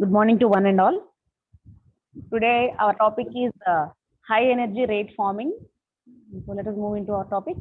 Good morning to one and all. Today our topic is high energy rate forming. So let us move into our topic.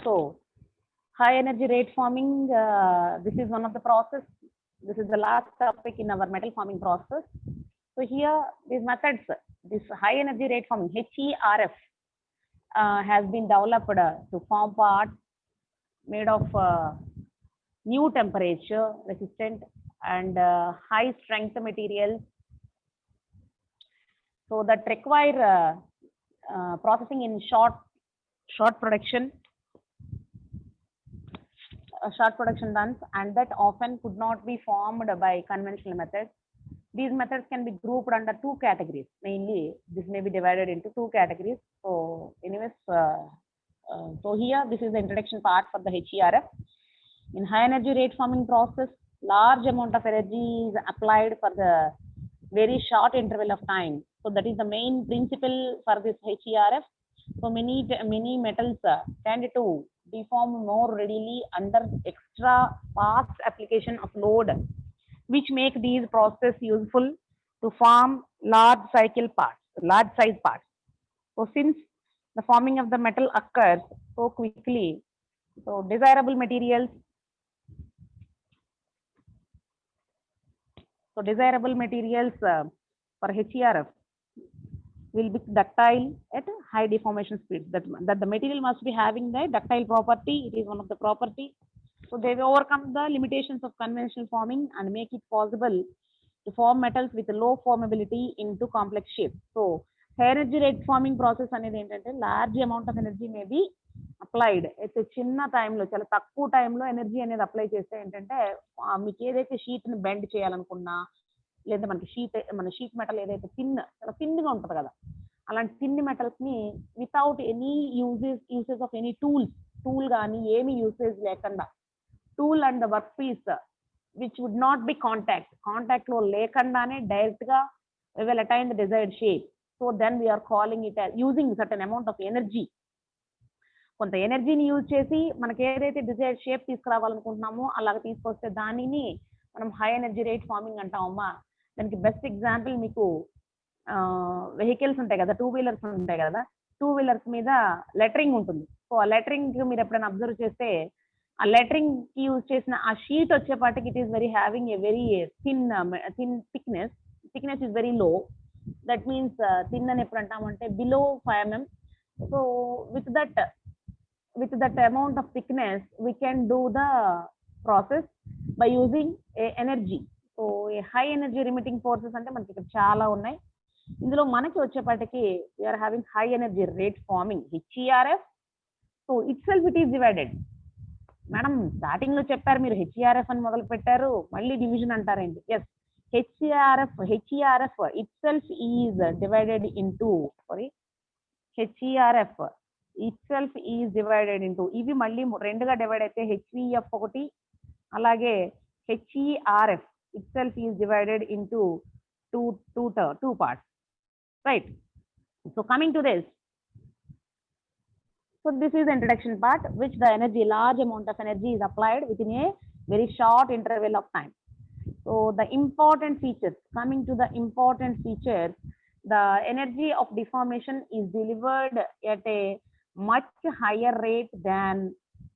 So high energy rate forming, this is one of the process. This is the last topic in our metal forming process. So here these methods, this high energy rate forming HERF has been developed to form parts made of new temperature resistant and high strength materials. So that require processing in short production runs, and that often could not be formed by conventional methods. These methods can be grouped under two categories. Mainly, this may be divided into two categories. So, anyways, so here this is the introduction part for the HERF. In high energy rate forming process, large amount of energy is applied for the very short interval of time. So that is the main principle for this HERF. So many metals tend to deform more readily under extra fast application of load, which make these process useful to form large size parts. So since the forming of the metal occurs so quickly, so desirable materials for HERF will be ductile at high deformation speeds. That the material must be having the ductile property. It is one of the property. So they will overcome the limitations of conventional forming and make it possible to form metals with low formability into complex shapes. So high energy rate forming process అనేది ఏంటంటే large amount of energy may be applied. అయితే చిన్న టైంలో చాలా తక్కువ టైంలో energy అనేది apply చేస్తే ఏంటంటే మీకు ఏదైతే షీట్ ని బెండ్ చేయాలనుకున్నా లేదా మనకి షీట్ మెటల్ ఏదైతే చాలా థిన్గా ఉంటుంది కదా, అలాంటి థిన్ మెటల్స్ ని without any usage of any tool కానీ ఏమి యూసేజ్ లేకుండా, tool and the work piece which would not be contact లో లేకుండానే డైరెక్ట్ గా we will attain the desired shape. So then we are calling it as using certain amount of energy. కొంత ఎనర్జీని use చేసి మనకి ఏదైతే desired shape తీసుకురావాలనుకుంటున్నామో అలాగ తీసుకొస్తే దానిని మనం హై ఎనర్జీ రేట్ ఫార్మింగ్ అంటామమ్మా. దానికి బెస్ట్ ఎగ్జాంపుల్ మీకు వెహికల్స్ ఉంటాయి కదా, టూ వీలర్స్ ఉంటాయి కదా, టూ వీలర్స్ మీద లెటరింగ్ ఉంటుంది. సో ఆ లెటరింగ్ మీరు ఎప్పుడైనా అబ్జర్వ్ చేస్తే ఆ లెటరింగ్ కి యూజ్ చేసిన ఆ షీట్ వచ్చేపాటికి it is very having a very thin thickness is very low. That means thin అని ఎప్పుడు అంటామంటే below 5 mm. So with that amount of thickness we can do the process by using a energy. So a high energy remitting forces అంటే మనకి ఇక్కడ చాలా ఉన్నాయి. ఇందులో మనకి వచ్చేపాటికి we are having high energy rate forming HERF. So it self it is divided. Madam starting లో చెప్పారు మీరు HERF అని మొదలు పెట్టారు, మళ్ళీ డివిజన్ అంటారేంటి? Yes, HERF itself is divided into HERF itself is divided into ఇవి మళ్ళీ రెండుగా డివైడ్ అయితే HVF ఒకటి, అలాగే HERF itself is divided into two parts, right? So coming to this, so this is the introduction part, which the large amount of energy is applied within a very short interval of time. So the important features, coming to the important features, the energy of deformation is delivered at a much higher rate than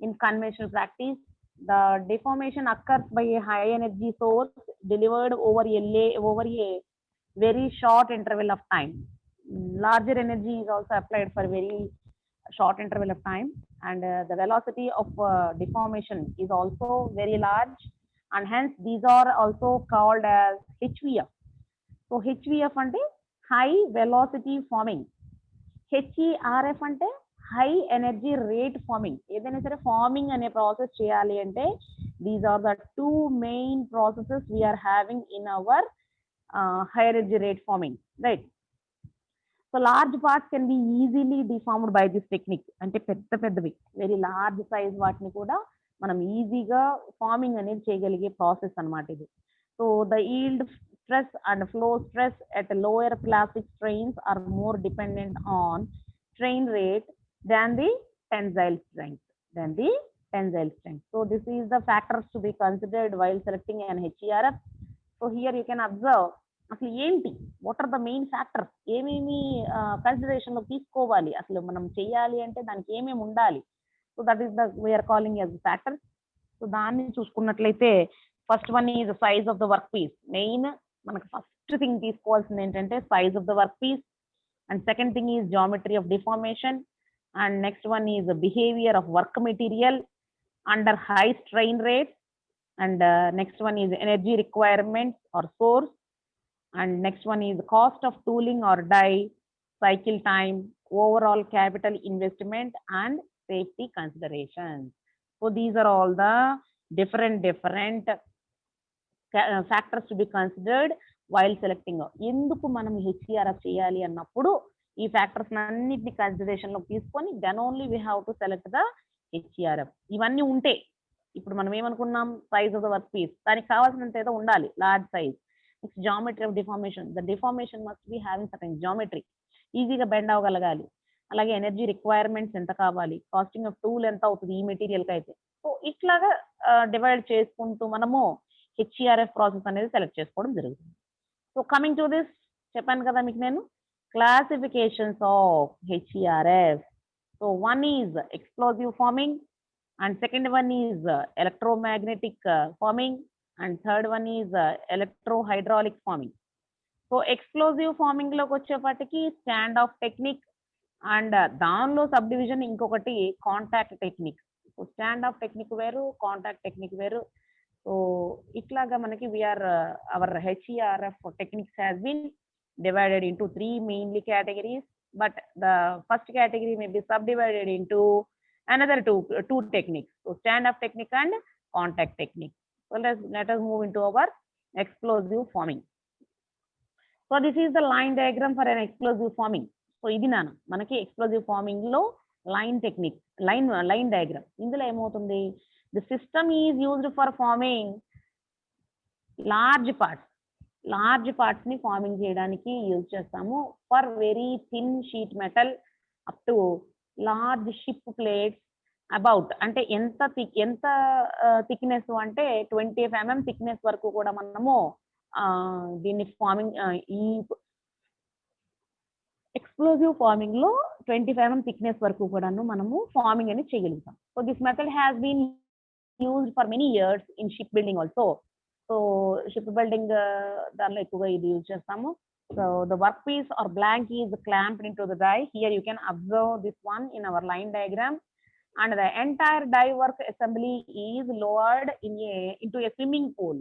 in conventional practice. The deformation occurs by a high energy source delivered over a very short interval of time. Larger energy is also applied for very short interval of time, and the velocity of deformation is also very large, and hence these are also called as HVF. So HVF అంటే high velocity forming, HERF అంటే high energy rate forming. ఏదైనా సరే farming అనే process చేయాలి అంటే these are the two main processes we are having in our high energy rate forming, right? So large parts can be easily deformed by this technique. అంటే పెద్ద పెద్దవి very large size వాటిని కూడా మనం ఈజీగా ఫార్మింగ్ అనేది చేయగలిగే ప్రాసెస్ అన్నమాట ఇది. So the yield stress and flow stress at lower plastic strains are more dependent on strain rate than the tensile strength. So this is the factors to be considered while selecting an HERF. So here you can observe అసలు ఏంటి, what are the main factors, ఏమేమి కన్సిడరేషన్లో తీసుకోవాలి, అసలు మనం చేయాలి అంటే దానికి ఏమేమి ఉండాలి. So that is the we are calling as factors. So దాన్ని చూసుకున్నట్లయితే first one is size of the work piece. Main మనకు ఫస్ట్ థింగ్ తీసుకోవాల్సింది ఏంటంటే size of the work piece, and second thing is geometry of deformation, and next one is behaviour of work material under high strain rate, and next one is energy requirements or source, and next one is cost of tooling or die, cycle time, overall capital investment, and safety considerations. So these are all the different factors to be considered while selecting. ఎందుకు మనం HERF చేయాలి అన్నప్పుడు ఈ factors అన్నిటిని consideration లో తీసుకొని then only we have to select the HERF. ఇవన్నీ ఉంటే ఇప్పుడు మనం ఏమనుకున్నాం, size of the work piece, దానికి కావాల్సినంత ఏదో ఉండాలి, large size. It's geometry of deformation. The deformation must be having certain geometry. ఈజీగా బెండ్ అవ్వగలగాలి. అలాగే ఎనర్జీ రిక్వైర్మెంట్స్ ఎంత కావాలి, కాస్టింగ్ ఆఫ్ టూల్ ఎంత అవుతుంది ఈ మెటీరియల్కి అయితే. సో ఇట్లాగా డివైడ్ చేసుకుంటూ మనము HERF ప్రాసెస్ అనేది సెలెక్ట్ చేసుకోవడం జరుగుతుంది. సో కమింగ్ టు దిస్, చెప్పాను కదా మీకు నేను classifications of HERF. So one is explosive farming, and second one is electromagnetic farming, and third one is electrohydraulic forming. So explosive forming లోకి వచ్చేపటికి స్టాండ్ ఆఫ్ టెక్నిక్, అండ్ దానిలో sub division ఇంకొకటి contact technique. So stand off technique వేరు, contact technique వేరు. So ఇట్లాగా మనకి we are our HERF techniques has been divided into three mainly categories, but the first category may be subdivided into another two techniques. So stand up technique and contact technique. So let us move into our explosive forming. So this is the line diagram for an explosive forming. So ఇది నాన్న మనకి explosive farming లో line technique, line diagram. ఇందులో ఏమవుతుంది, the system is used for farming large parts ని farming చేయడానికి use చేస్తాము. For very thin sheet metal up to large ship plates about, అంటే ఎంత థిక్నెస్ అంటే 20 mm థిక్నెస్ వరకు కూడా మనము దీన్ని ఫార్మింగ్, ఈ ఎక్స్ప్లోజివ్ ఫార్మింగ్ లో 25 mm థిక్నెస్ వరకు కూడాను మనము ఫార్మింగ్ అనేది చేయగలుగుతాం. So this method has been used for many years in ship building also. So ship building దానిలో ఎక్కువగా ఇది యూజ్ చేస్తాము. So the work piece or blank is clamped into the die. Here you can observe this one in our line diagram. And the entire die work assembly is lowered into a swimming pool.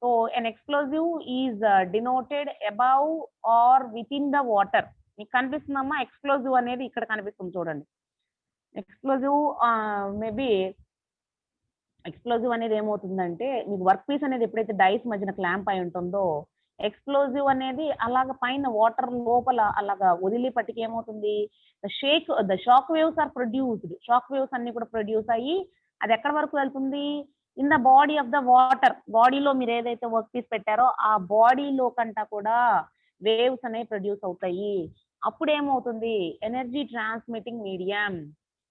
So an explosive is denoted above or within the water. మీకు కనిపిస్తుందమ్మా explosive అనేది ఇక్కడ కనిపిస్తుంది చూడండి. Explosive maybe explosive అనేది ఏమవుతుందంటే మీకు work piece అనేది ఎప్పుడైతే డైస్ మధ్యన క్లాంప్ అయి ఉంటుందో, ఎక్స్ప్లోజివ్ అనేది అలాగ పైన వాటర్ లోపల అలాగా వదిలిపటికి ఏమవుతుంది, the shock waves are produced. Shock waves అన్ని కూడా ప్రొడ్యూస్ అయ్యి అది ఎక్కడి వరకు వెళ్తుంది, in the body of the water. బాడీలో మీరు ఏదైతే వర్క్ పీస్ పెట్టారో ఆ బాడీలో కంటా కూడా వేవ్స్ అనేవి ప్రొడ్యూస్ అవుతాయి. అప్పుడు ఏమవుతుంది, ఎనర్జీ ట్రాన్స్మిటింగ్ మీడియం,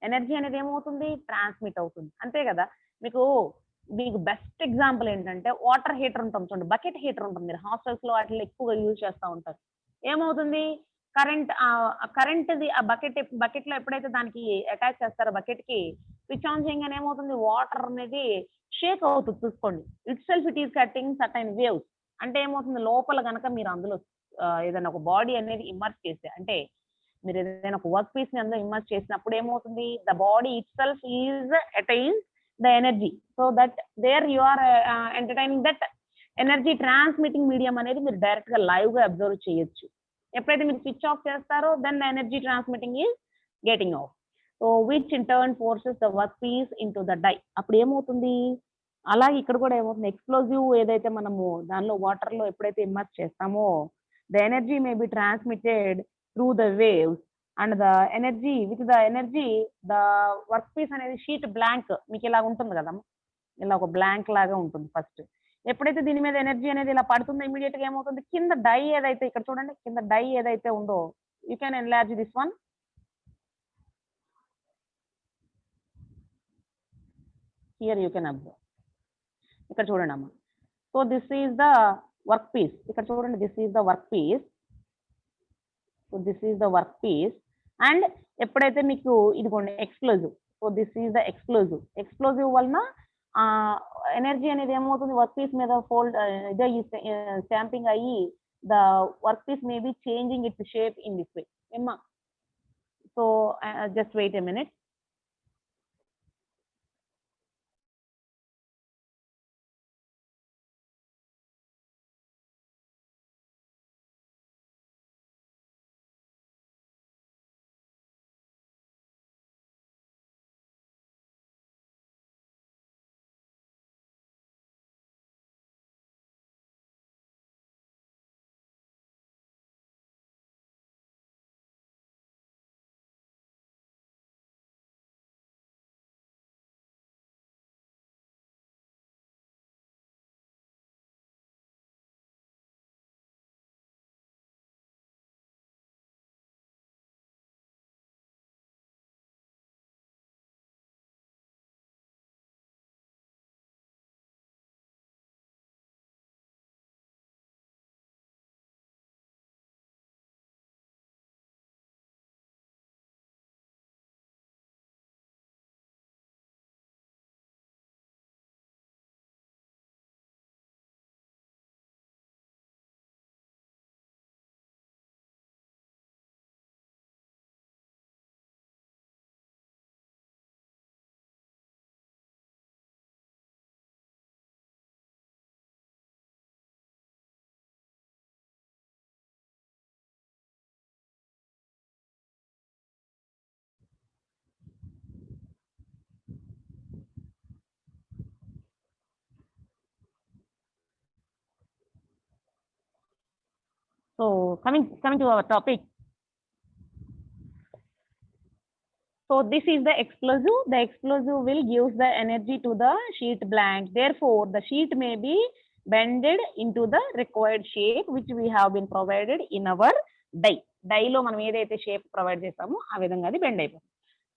ఎనర్జీ అనేది ఏమవుతుంది, ట్రాన్స్మిట్ అవుతుంది. అంతే కదా. మీకు బెస్ట్ ఎగ్జాంపుల్ ఏంటంటే వాటర్ హీటర్ ఉంటుంది చూడండి, బకెట్ హీటర్ ఉంటుంది, మీరు హాస్టల్స్ లో వాటిలో ఎక్కువగా యూజ్ చేస్తూ ఉంటారు. ఏమవుతుంది, కరెంట్ది ఆ బకెట్ లో ఎప్పుడైతే దానికి అటాచ్ చేస్తారో బకెట్ కి, స్విచ్ ఆన్ చేయగానే ఏమవుతుంది, వాటర్ అనేది షేక్ అవుతుంది. చూసుకోండి, it self it is cutting certain waves. అంటే ఏమవుతుంది, లోపల కనుక మీరు అందులో ఏదైనా ఒక బాడీ అనేది ఇమ్మర్స్ చేస్తే, అంటే మీరు ఏదైనా ఒక వర్క్ పీస్ ని అందులో ఇమ్మర్స్ చేసినప్పుడు ఏమవుతుంది, the body itself is attains the energy, so that there you are entertaining that energy transmitting medium అనేది మీరు డైరెక్ట్ గా లైవ్ గా అబ్జర్వ్ చేయొచ్చు. ఎప్పుడైతే మీరు స్విచ్ ఆఫ్ చేస్తారో then energy transmitting is getting off. So which in turn forces the work piece into the die. అప్పుడు ఏమవుతుంది, అలాగే ఇక్కడ కూడా ఏమవుతుంది, ఎక్స్ప్లోజివ్ ఏదైతే మనము దానిలో వాటర్ లో ఎప్పుడైతే ఇమ్మర్స్ చేస్తామో the energy may be transmitted through the waves and the energy with the energy the work piece అనేది షీట్ బ్లాంక్ మీకు ఇలా ఉంటుంది కదా, ఇలా ఒక బ్లాంక్ లాగా ఉంటుంది ఫస్ట్. ఎప్పుడైతే దీని మీద ఎనర్జీ అనేది ఇలా పడుతుందో ఇమీడియట్ గా ఏమవుతుంది, కింద డై ఏదైతే ఇక్కడ చూడండి, కింద డై ఏదైతే ఉందో, you can enlarge this one. Here you can observe, ఇక్కడ చూడండి అమ్మా. So this is the work piece, ఇక్కడ చూడండి this is the work piece. So this is the work piece and ఎప్పుడైతే మీకు ఇదిగోండి explosive, so this is the explosive. Explosive వలన energy అనేది ఏమవుతుంది, వర్క్ పీస్ మీద ఫోల్డ్ ఇదే స్టాంపింగ్ అయ్యి the work piece may be changing its shape in this way ఏమ్మా. So just wait a minute. So coming to our topic. So this is the explosive. The explosive will give the energy to the sheet blank. Therefore, the sheet may be bended into the required shape which we have been provided in our die. Die lo manam edaithe shape provide chestamo aa vidhanga adi bend అయిపోతుంది.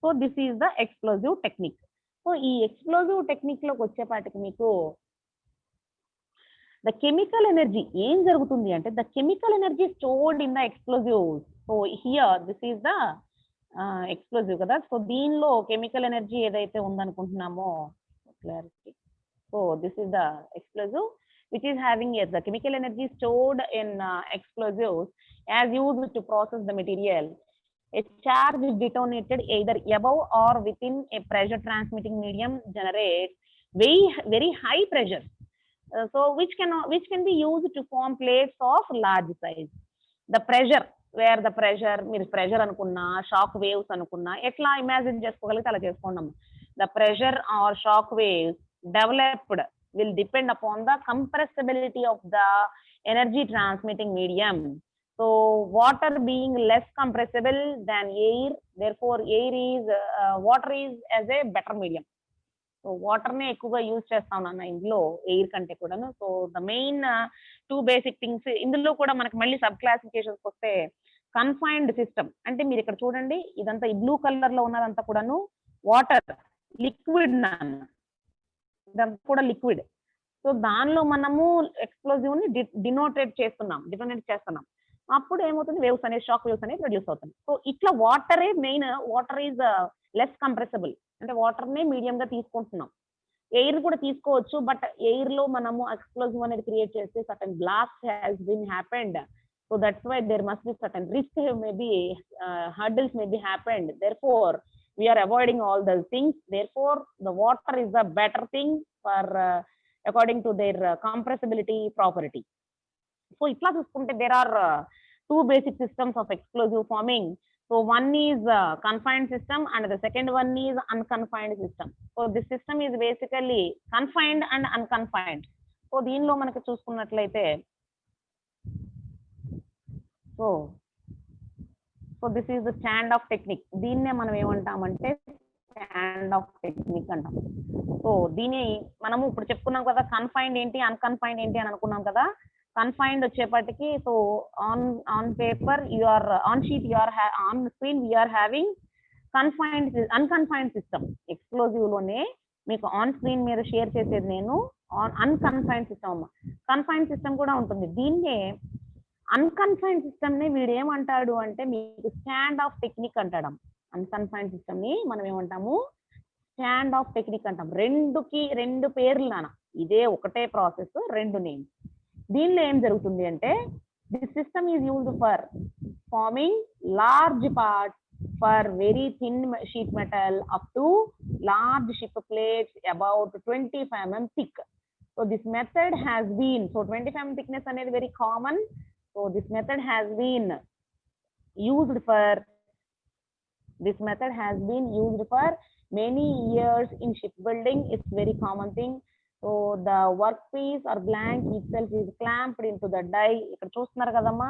So this is the explosive technique. So ee explosive technique lo వచ్చేపాటికి మీకు the chemical energy ఏం జరుగుతుంది అంటే the chemical energy stored in the explosives. So here this is the explosive కదా. So దీనిలో chemical energy ఏదైతే ఉందనుకుంటున్నామో clarity. So this is the explosive which is having the chemical energy stored in explosives as used to process the material. A charge detonated either above or within a pressure transmitting medium generates very high pressure. So which can be used to form plates of large size. The pressure, where the pressure మీరు pressure అనుకున్నా shock waves అనుకున్నా ఎట్లా imagine చేసుకోగలిగితే అలా చేసుకున్నాం. The pressure or shock waves developed will depend upon the compressibility of the energy transmitting medium. So water being less compressible than air, therefore water is as a better medium. So water నే ఎక్కువగా use చేస్తాం నాన్న ఇందులో air కంటే కూడాను. So the main 2 basic things ఇందులో కూడా మనకి మళ్ళీ సబ్ క్లాసిఫికేషన్స్ వస్తే కన్ఫైన్డ్ సిస్టమ్ అంటే మీరు ఇక్కడ చూడండి ఇదంతా ఈ బ్లూ కలర్ లో ఉన్నదంతా కూడాను వాటర్ లిక్విడ్ నాన్న, ఇదంతా కూడా లిక్విడ్. సో దానిలో మనము ఎక్స్ప్లోజివ్ ని డిటోనేట్ చేస్తున్నాం. అప్పుడు ఏమవుతుంది, వేవ్స్ అనేది షాక్ వేవ్స్ అనేది ప్రొడ్యూస్ అవుతుంది. సో ఇట్లా వాటర్ ఈజ్ లెస్ కంప్రెసిబుల్, అంటే వాటర్ నే మీడియం గా తీసుకుంటున్నాం. ఎయిర్ కూడా తీసుకోవచ్చు, బట్ ఎయిర్ లో మనము ఎక్స్ప్లోజివ్ అనేది క్రియేట్ చేస్తే certain blast has been happened So that's why there must be certain risk, maybe hurdles may be happened. Therefore, we are avoiding all those things. Therefore, the water is a better thing for according to their compressibility property. So itla chuskunte there are two basic systems of explosive forming. So one is confined system and the second one is unconfined system. So this system is basically confined and unconfined. So దీనిలో మనకి చూసుకున్నట్లయితే so so this is the stand off technique. దీన్నే మనం ఏమంటామంటే stand off technique అంటాం. So దీని మనము ఇప్పుడు చెప్పుకున్నాం కదా, కన్ఫైన్డ్ ఏంటి అన్కన్ఫైన్డ్ ఏంటి అని అనుకున్నాం కదా. కన్ఫైన్డ్ వచ్చేపటికి so on paper you are on sheet you are on screen we are having confined unconfined system. Explosive లోనే మీకు ఆన్ స్క్రీన్ మీద షేర్ చేసేది నేను అన్కన్ఫైన్డ్ సిస్టమ్ అమ్మ. కన్ఫైన్డ్ సిస్టమ్ కూడా ఉంటుంది. దీన్నే అన్కన్ఫైన్డ్ సిస్టమ్ ని వీడు ఏమంటాడు అంటే మీకు స్టాండ్ ఆఫ్ టెక్నిక్ అంటాడు. అన్కన్ఫైన్డ్ సిస్టమ్ ని మనం ఏమంటాము స్టాండ్ ఆఫ్ టెక్నిక్ అంటాం. రెండుకి రెండు పేర్లు నాన్న, ఇదే ఒకటే ప్రాసెస్, రెండు నేమ్స్. దీనిలో ఏం జరుగుతుంది అంటే this system is used for farming large part for very thin sheet metal up to large ship plates about 25 mm thick. So this method has been, so 25 mm thickness అనేది very common. So this method has been used for many years in shipbuilding. It's very common thing. So the workpiece or blank itself is clamped into the die. ఇక్కడ చూస్తున్నారు కదమ్మా,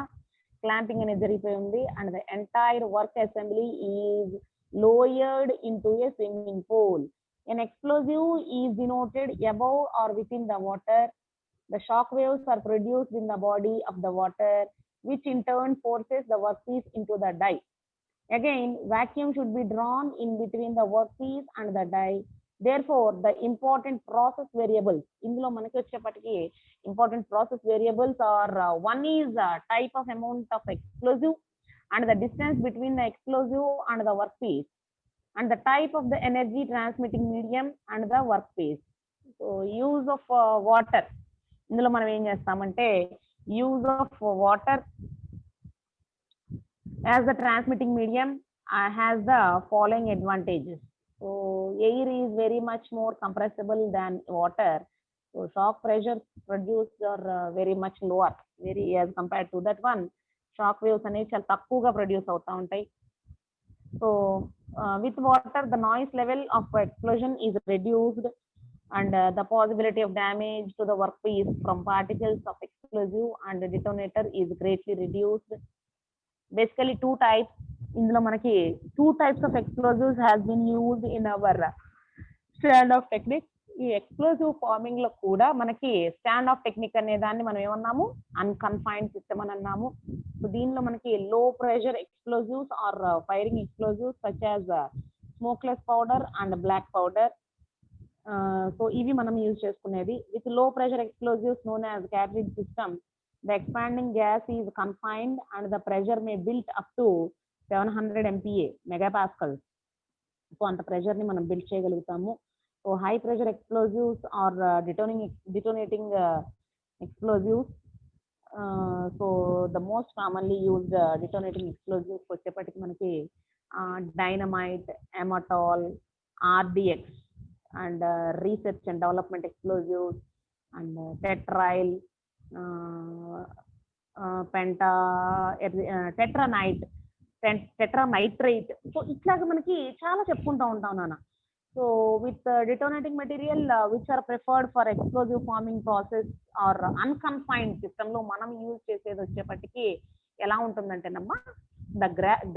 clamping అనేది జరిగిపోయి ఉంది. And the entire work assembly is lowered into a swimming pool. An explosive is denoted above or within the water. The shock waves are produced in the body of the water, which in turn forces the workpiece into the die. Again, vacuum should be drawn in between the workpiece and the die. Therefore, the important process variables, ఇందులో మనకి వచ్చేపటికి important process variables are one is type of amount of explosive and the distance between the explosive and the workpiece, and the type of the energy transmitting medium and the workpiece. So use of water, ఇందులో మనం ఏం చేస్తామంటే use of water as the transmitting medium has the following advantages. So air is very much more compressible than water. So shock pressure produced are very much lower, very as compared to that one. Shock waves అనేవి చాలా తక్కువగా produce అవుతా ఉంటాయి. So with water the noise level of explosion is reduced and the possibility of damage to the workpiece from particles of explosive and the detonator is greatly reduced. Basically two types, ఇందులో మనకి two types of explosives has been used in our stand off technique. ఈ explosive farming లో కూడా మనకి stand off technique అనే దాన్ని మనం ఏమన్నాము అన్కన్ఫైన్డ్ system అని అన్నాము. సో దీనిలో మనకి low pressure explosives or firing explosives such as smokeless powder and black powder. So ఇవి మనం యూజ్ చేసుకునేది. With low pressure explosives known as catering system, the expanding gas is confined and the pressure may build up to 700 MPa megapascals. So అంత pressure ని మనం build చేయగలుగుతాము. So high pressure explosives are detonating explosives. So the most commonly used detonating explosives వచ్చేపటికి మనకి dynamite, amatol, RDX and research and development explosives and tetryl, tetranitrate. So ఇట్లాగా మనకి చాలా చెప్పుకుంటూ ఉంటాం నాన్న. So with detonating material which are preferred for explosive forming process are unconfined system లో మనం యూజ్ చేసేది వచ్చేపటికి ఎలా ఉంటుందంటేనమ్మా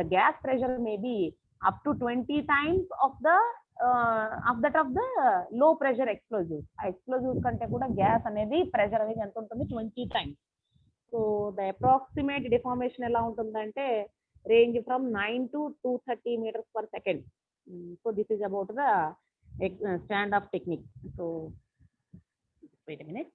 the gas pressure may be up to 20 times of that of the low pressure explosives. ఆ ఎక్స్ప్లోజివ్స్ కంటే కూడా gas అనేది ప్రెషర్ అనేది ఎంత ఉంటుంది 20 times. So the approximate deformation ఎలా ఉంటుందంటే range from 9 to 230 meters per second. So this is about the stand off technique. So wait a minute.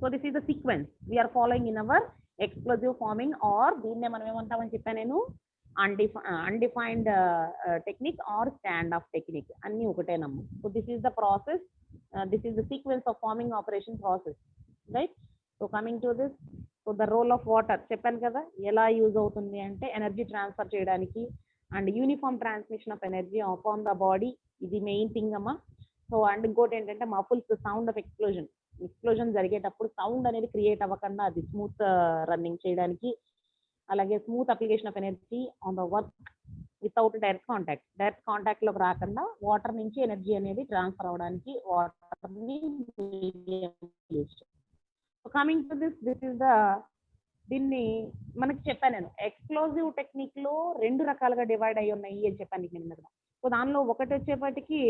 So this is the sequence we are following in our explosive forming or దీన్నే మనం ఏమంటామని చెప్పాను నేను undefined technique or standoff technique అన్ని ఒకటేనమ్మా. So this is the process, this is the sequence of forming operation process, right? So coming to this, so the role of water చెప్పాను కదా ఎలా use అవుతుంది అంటే ఎనర్జీ ట్రాన్స్ఫర్ చేయడానికి and uniform transmission of energy upon the body, ఇది main thing అమ్మా. So and ఇంకోటి ఏంటంటే మఫుల్స్ సౌండ్ ఆఫ్ ఎక్స్ప్లోజన్ జరిగేటప్పుడు సౌండ్ అనేది క్రియేట్ అవ్వకుండా అది స్మూత్ రన్నింగ్ చేయడానికి, అలాగే smooth application of energy on the work without direct contact లోకి రాకుండా వాటర్ నుంచి ఎనర్జీ అనేది ట్రాన్స్ఫర్ అవడానికి వాటర్ ని use. Coming to this is the దీన్ని మనకి చెప్పాను నేను ఎక్స్ప్లోజివ్ టెక్నిక్ లో 2 రకాలుగా డివైడ్ అయ్యి ఉన్నాయి అని చెప్పాను నేను దగ్గర. సో దానిలో ఒకటి వచ్చేపటికి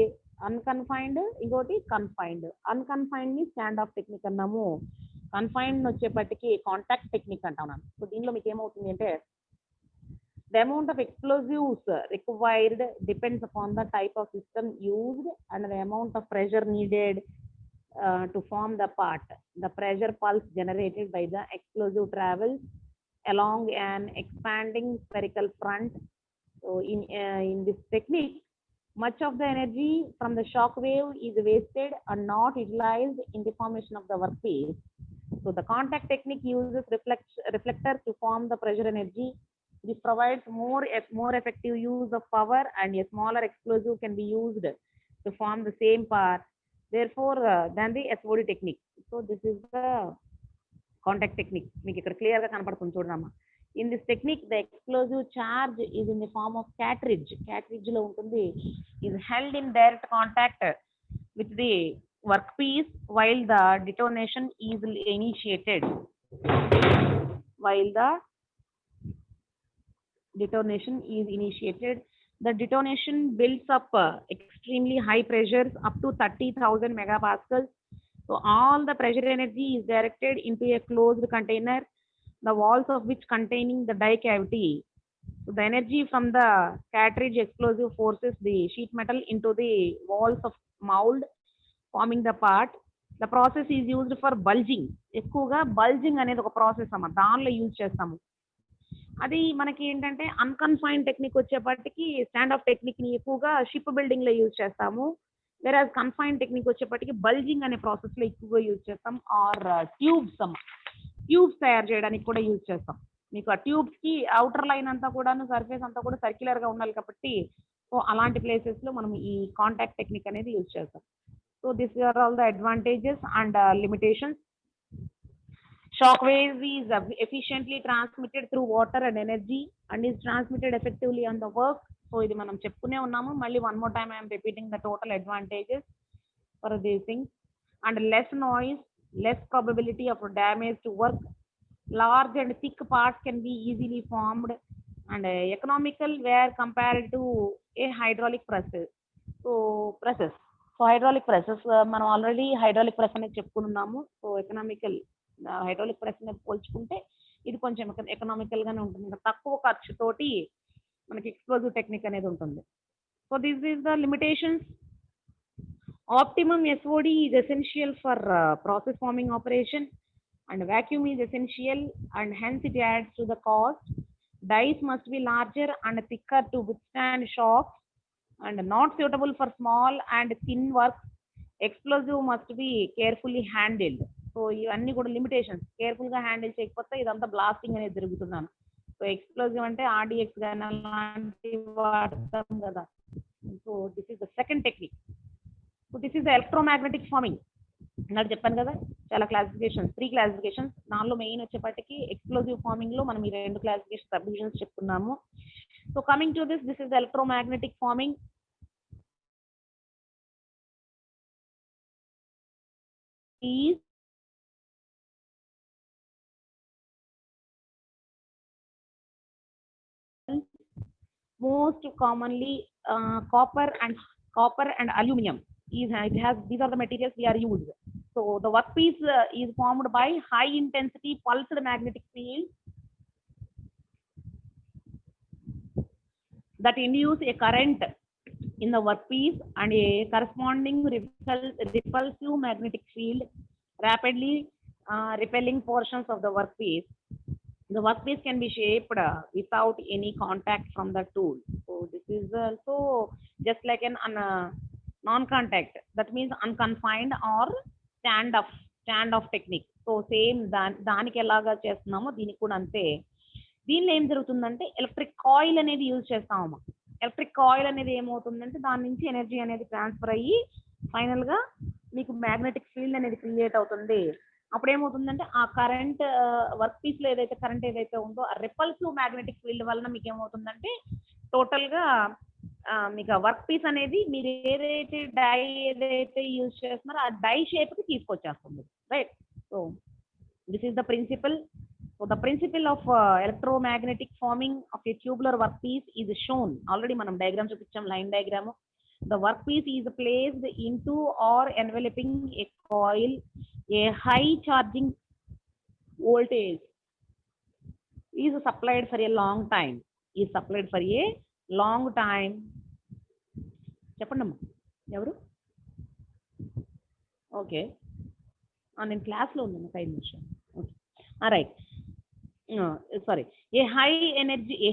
అన్కన్ఫైన్డ్, ఇంకోటి కన్ఫైన్డ్. అన్కన్ఫైన్డ్ ని స్టాండ్ ఆఫ్ టెక్నిక్ అన్నాము, కన్ఫైన్డ్ వచ్చేపటికి కాంటాక్ట్ టెక్నిక్ అంటున్నాను. సో దీనిలో మీకు ఏమవుతుంది అంటే the amount of explosives required depends upon the type of system used and the amount of pressure needed to form the part. The pressure pulse generated by the explosive travels along an expanding spherical front. So in this technique, much of the energy from the shock wave is wasted and not utilized in the formation of the workpiece. So the contact technique uses reflectors to form the pressure energy. This provides more effective use of power, and a smaller explosive can be used to form the same part, therefore than the SOD technique. So this is the contact technique. మీకు ఇక్కడ clear గా కనపడుతుంది చూడమ్మా. In this technique, the explosive charge is in the form of cartridge లో ఉంటుంది, is held in direct contact with the workpiece while the detonation is initiated. The detonation builds up extremely high pressures up to 30,000 megapascals. So all the pressure energy is directed into a closed container, the walls of which containing the die cavity. So the energy from the cartridge explosive forces the sheet metal into the walls of mold, forming the part. The process is used for bulging. ఎక్కువగా bulging అనేది ఒక process అమ్మ, దానిలో use చేస్తాము. అది మనకి ఏంటంటే అన్కన్ఫైన్డ్ technique వచ్చేపటికి stand off technique ని ఎక్కువగా షిప్ బిల్డింగ్ లో యూజ్ చేస్తాము. వేరే కన్ఫైన్డ్ టెక్నిక్ వచ్చేపటికి బల్జింగ్ అనే ప్రాసెస్ లో ఎక్కువగా యూజ్ చేస్తాం. ఆర్ ట్యూబ్స్ తయారు చేయడానికి కూడా యూజ్ చేస్తాం. మీకు ఆ ట్యూబ్స్ కి అవుటర్ లైన్ అంతా కూడా సర్ఫేస్ అంతా కూడా సర్క్యులర్ గా ఉండాలి కాబట్టి సో అలాంటి ప్లేసెస్ లో మనం ఈ కాంటాక్ట్ టెక్నిక్ అనేది యూజ్ చేస్తాం. So this are all the advantages and limitations. Shock wave is efficiently transmitted through water and energy and is transmitted effectively on the work. So ఇది మనం చెప్పుకునే ఉన్నాము, మళ్ళీ one more time I am repeating the total advantages for these things. And less noise, less probability of damage to work, large and thick parts can be easily formed, and economical where compared to a hydraulic presses. So hydraulic presses మనం already hydraulic press అనేది చెప్పుకున్నాము. So economical hydraulic press ని పోల్చుకుంటే ఇది కొంచెం economical గానే ఉంటుంది, తక్కువ ఖర్చుతోటి మనకి ఎక్స్ప్లోజివ్ టెక్నిక్ అనేది ఉంటుంది. So this is the limitations. Optimum SOD is essential for process forming operation, and vacuum is essential, and hence it adds to the cost. Dies must be larger and thicker to withstand shocks and not suitable for small and thin work. Explosive must be carefully handled. So ఇవన్నీ కూడా limitations. Careful గా handle చేయకపోతే ఇదంతా blasting అనేది జరుగుతున్నాను. So explosive అంటే RDX కానీ అలాంటివి వాడతాం కదా. So this is the second technique. So this is the electromagnetic farming. నాకు చెప్పాను కదా చాలా క్లాసిఫికేషన్స్, 3 క్లాసిఫికేషన్స్. దానిలో మెయిన్ వచ్చేపటికి ఎక్స్ప్లోజివ్ ఫార్మింగ్ లో మనం ఈ 2 క్లాసిఫికేషన్ సబ్ డివిజన్స్ చెప్పుకున్నాము. So coming to this is the electromagnetic farming. Most commonly copper and aluminum these are the materials we are used. So the workpiece is formed by high intensity pulsed magnetic field that induce a current in the workpiece and a corresponding repulsive magnetic field rapidly repelling portions of the workpiece. The workpiece can be shaped without any contact from the tool. So this is also just like an non-contact. That means unconfined or stand up stand off technique. So same దానికి ఎలాగా చేస్తున్నామో దీనికి కూడా అంతే. దీనిలో ఏం జరుగుతుందంటే electric coil అనేది యూజ్ చేస్తామమ్మా. ఎలక్ట్రిక్ కాయిల్ అనేది ఏమవుతుందంటే దాని నుంచి ఎనర్జీ అనేది ట్రాన్స్ఫర్ అయ్యి ఫైనల్ గా మీకు మ్యాగ్నెటిక్ ఫీల్డ్ అనేది క్రియేట్ అవుతుంది. అప్పుడు ఏమవుతుందంటే ఆ కరెంట్ వర్క్ పీస్ లో ఏదైతే కరెంట్ ఏదైతే ఉందో ఆ రిపల్సివ్ మ్యాగ్నెటిక్ ఫీల్డ్ వలన మీకు ఏమవుతుందంటే టోటల్ గా మీకు వర్క్ పీస్ అనేది మీరు ఏదైతే డై ఏదైతే యూజ్ చేస్తున్నారో ఆ డై షేప్ కి తీసుకొచ్చేస్తుంది, right? So this is the principle. So the principle of electromagnetic forming of a tubular workpiece is shown. Already manam diagram chupicham, line diagram. The workpiece is placed into or enveloping a coil. A high charging voltage is supplied for a long time. Is supplied for a long time. చెప్పండి ఎవరు? Okay, నేను క్లాస్లో ఉన్నాను, 5 నిమిషాలు. Okay, right. Sorry, a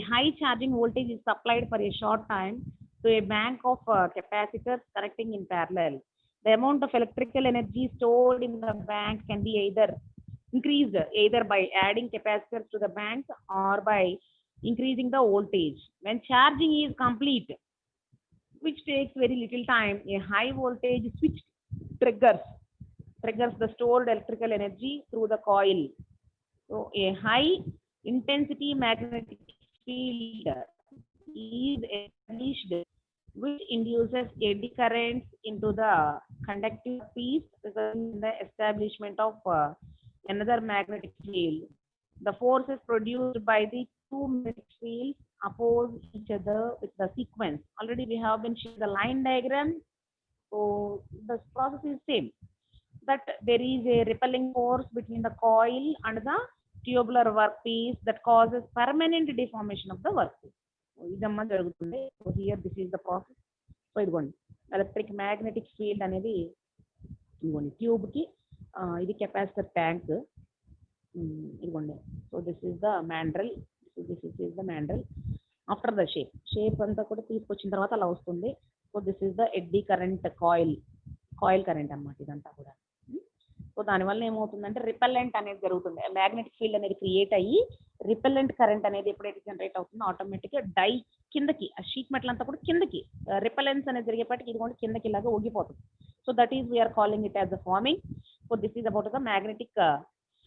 high charging voltage is supplied for a short time to a bank of capacitors connecting in parallel. The amount of electrical energy stored in the bank can be increased either by adding capacitors to the bank or by increasing the voltage. When charging is complete, which takes very little time, a high voltage switch triggers the stored electrical energy through the coil. So a high intensity magnetic field is established which induces eddy currents into the conductive piece, resulting in the establishment of another magnetic field. The forces produced by the two magnetic fields oppose each other with the sequence. Already we have been showing the line diagram. So the process is same, that there is a repelling force between the coil and the tubular workpiece that causes permanent deformation of the workpiece. ఇదమ్మా జరుగుతుంది. So here this is the process. So ఇదిగోండి electric magnetic field అనేది ఇదిగోండి tube కి, ఇది capacitor tank, ఇదిగోండి. So this is the mandrel, this is the mandrel. After the shape అంతా కూడా తీసుకొచ్చిన తర్వాత అలా వస్తుంది. So this is the eddy current coil current అన్నమాట ఇదంతా కూడా. సో దానివల్ల ఏమవుతుందంటే రిపెల్లెంట్ అనేది జరుగుతుంది. మ్యాగ్నెటిక్ ఫీల్డ్ అనేది క్రియేట్ అయ్యి రిపెల్లెంట్ కరెంట్ అనేది ఎప్పుడైతే జనరేట్ అవుతుందో ఆటోమేటిక్గా డై కిందకి, ఆ షీట్ మెటల్ అంతా కూడా కిందకి రిపెలెన్స్ అనేది జరిగేపటికి ఇది కూడా కిందకి ఇలాగా ఊగిపోతుంది. So that is we are calling it as the forming. So this is about the magnetic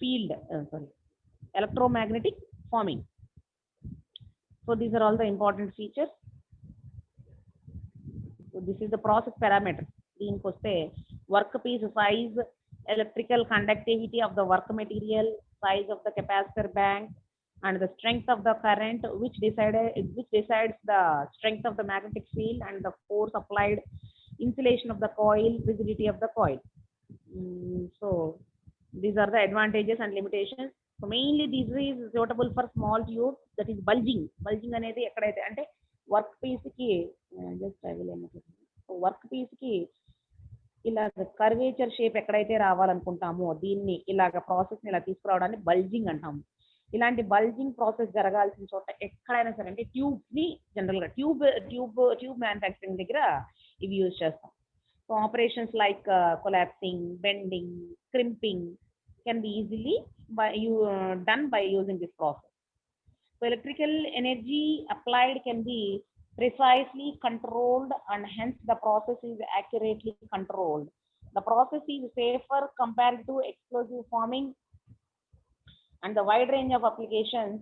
field, electromagnetic forming. So these are all the important features. So this is the process parameter. దీనికి వస్తే work piece size, electrical conductivity of the work material, size of the capacitor bank, and the strength of the current, which decides the strength of the magnetic field and the force applied, insulation of the coil, rigidity of the coil. So these are the advantages and limitations. So mainly this is suitable for small tubes, that is bulging అనేది ఎక్కడైతే అంటే work piece కి just I will work piece కి ఇలాగ curvature shape ఎక్కడైతే రావాలనుకుంటామో దీన్ని ఇలాగ process ఇలా తీసుకురావడాన్ని బల్జింగ్ అంటాము. ఇలాంటి బల్జింగ్ ప్రాసెస్ జరగాల్సిన చోట ఎక్కడైనా సరే అంటే ట్యూబ్ ని జనరల్ గా ట్యూబ్ మ్యానుఫ్యాక్చరింగ్ దగ్గర ఇవి యూజ్ చేస్తాం. So operations like collapsing, bending, crimping can be easily done by using this process. So electrical energy applied can be precisely controlled and hence the process is accurately controlled. The process is safer compared to explosive forming and the wide range of applications.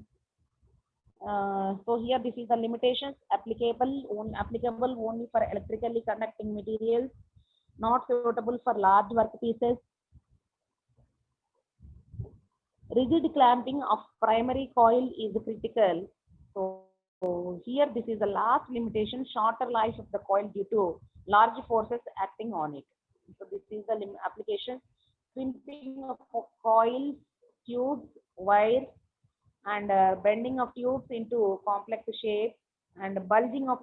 So here this is the limitations applicable only for electrically conducting materials, not suitable for large workpieces. Rigid clamping of primary coil is critical. So here this is the last limitation, shorter life of the coil due to large forces acting on it. So this is the application, crimping of coils, tubes, wires, and bending of tubes into complex shape, and bulging of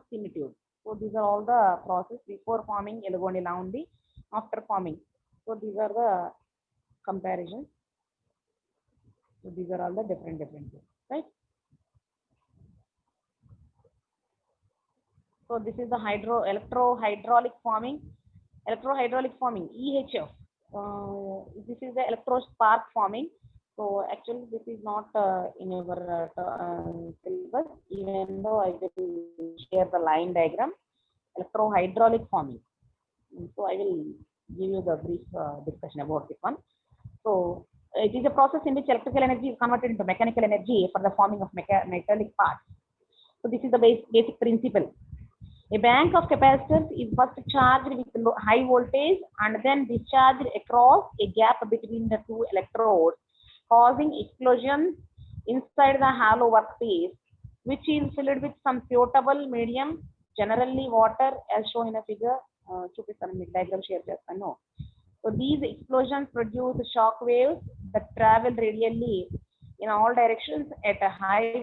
thin tubes. So these are all the process before forming elegoni la undi, after forming. So these are the comparisons. So these are all the different things, right? So this is the electro-hydraulic forming, EHF. This is the electro spark forming. So actually this is not in your syllabus, even though I will share the line diagram, electro-hydraulic forming. So I will give you the brief discussion about this one. So it is a process in which electrical energy is converted into mechanical energy for the forming of metallic parts. So this is the basic principle. A bank of capacitors is first charged with high voltage and then discharged across a gap between the two electrodes, causing explosions inside the hollow workpiece, which is filled with some potable medium, generally water, as shown in a figure. Diagram share chestanu. So these explosions produce shock waves that travel radially in all directions at a high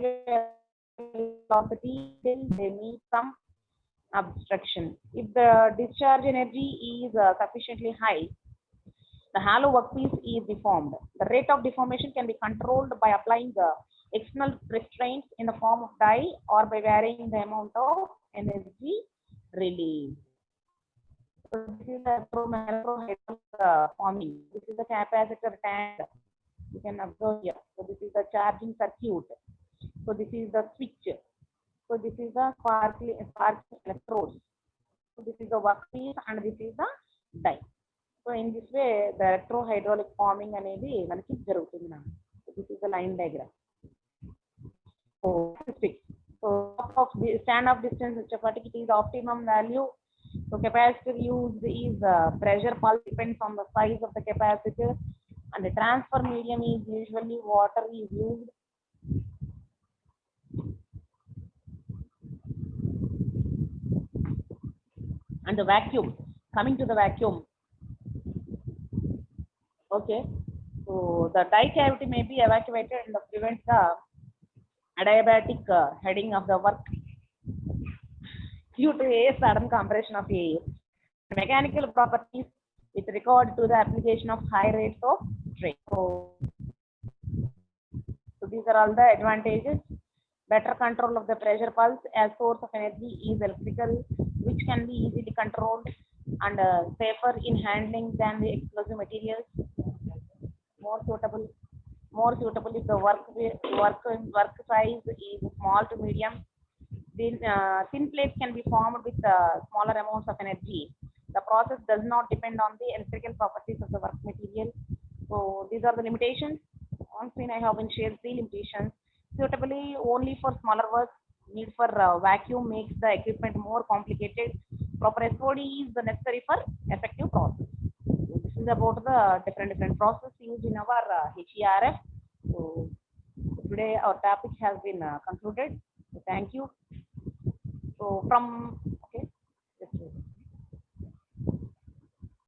velocity till they meet some obstruction. If the discharge energy is sufficiently high, the hollow workpiece is deformed. The rate of deformation can be controlled by applying the external restraints in the form of dye or by varying the amount of energy released. So this is the forming. This is the capacitor tank. You can observe here. So this is the charging circuit. So this is the switch. So this is the sparking electrodes. So this is the workpiece and this is the die. So in this way, the electro-hydraulic forming అనేది మనకి జరుగుతుంది నా. So this is the line diagram. So of the stand-off distance వచ్చేప్పటికి it is the optimum value. So capacitor used is pressure pulse depends on the size of the capacitor, and the transfer medium is usually water is used. And the vacuum, coming to the vacuum. Okay, so the die cavity may be evacuated and prevent the adiabatic heading of the work due to a sudden compression of air. Mechanical properties with regard to the application of high rates of strain. So these are all the advantages. Better control of the pressure pulse as source of energy is electrical, which can be easily controlled, and safer in handling than the explosive materials. More suitable if the work size is small to medium. Thin plates can be formed with smaller amounts of energy. The process does not depend on the electrical properties of the work material. So these are the limitations. On screen I have been shared 3 limitations. Suitably only for smaller work. Need for vacuum makes the equipment more complicated. Proper SOD is necessary for effective process. So this is about the different process used in our HERF. So today our topic has been concluded. So thank you. So from